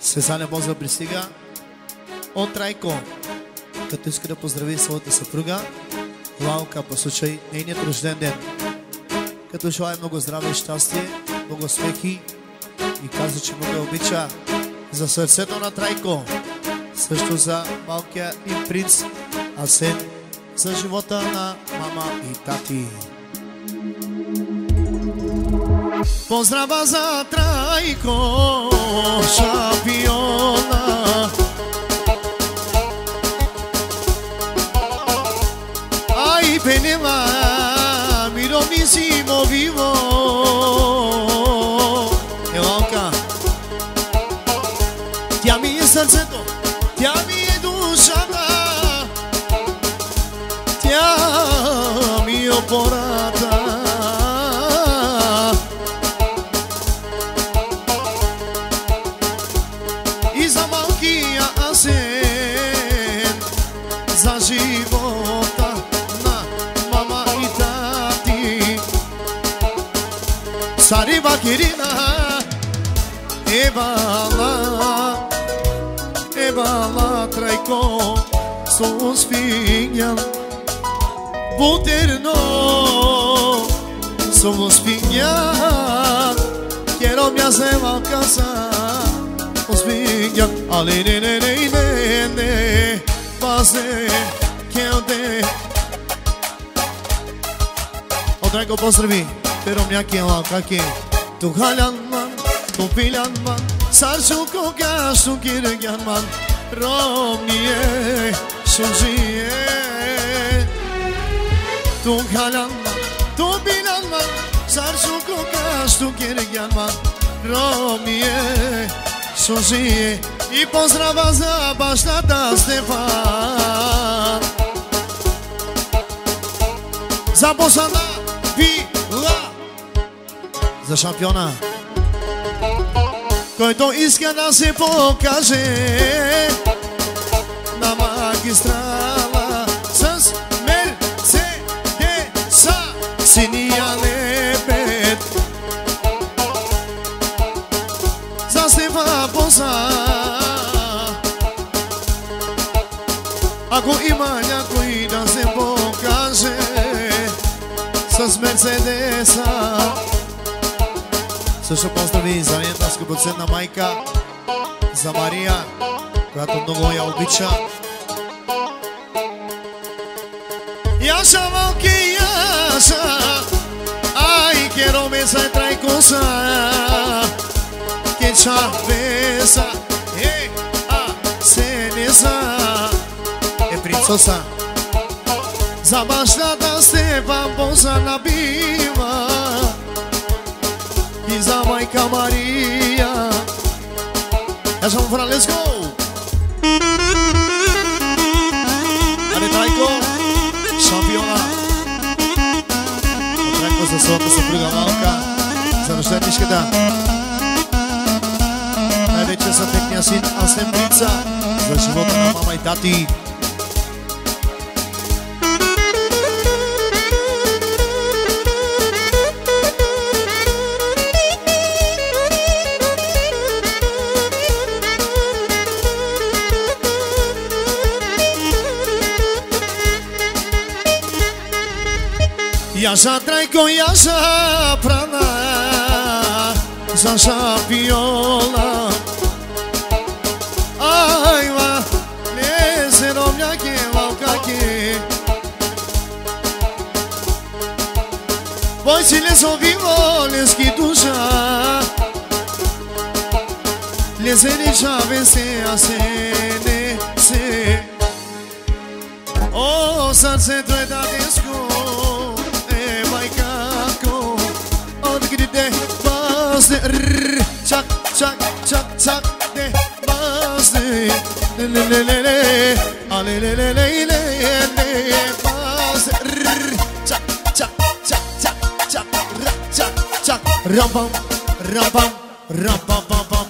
Специален поздрав пристига от Трайко, като иска да поздрави своята съпруга Лалка по случай нейният рожден ден. Като желая много здраве и щастие, много успехи и каза, че много обича за сърцето на Трайко, също за малкия им принц Асен, за живота на мама и тати. Поздрава за Трайко, шампиона. Ai veneva mironissimo vivo. E Valka, ti ami srceto, ti ami dušana, ti ami oporata. I za malkija Asen, za života mama i tati. Sariva Kirina, Evala Trajko, sus finjan, buterno, sus finjan, quiero mi hacer la casa, sus finjan, ale ne, pase, quiero te. Trajko pozdрави, pero mi aquí en la calle. Tu halan man, tu pilan man, sarsu kogas tu kirgan man, romnie, shuzie. Tu halan man, tu pilan man, sarsu kogas tu kirgan man, romnie, shuzie. I pozdrava za baštata Stefan, za Bosana Vila, za šampiona, който иска да се покаже на магистрала с Мерцедеса, синия лепет. За Стефан Боза, ако има някой да се покаже с Мерцедеса. Също поздрави за нейната скъпоценна майка, за Мария, която много я обича. Яша, малки Яша, ай, quiero besar Traico sa, que chavesa, Asenesa, princesa. За бащата Стефан Боза набива и за майка Мария. Я съм фран, let's go! Али Трайко, шампиона. Трайко за своята съпруга Малка, за рожденишката. Най-вече за техния син Асен Принца, за живота на мама и тати. Яша Трайко, яша прана, за шампиона. Айва, не се ромняки, лавкаки. Voi si les ovivo, les quitusha, les elichave se asene se. Oh, sarse treda disco. Çak çak çak çak de bazı le le le le ale le le le le bazı çak çak çak çak çak çak çak ram pam ram pam ram pam pam pam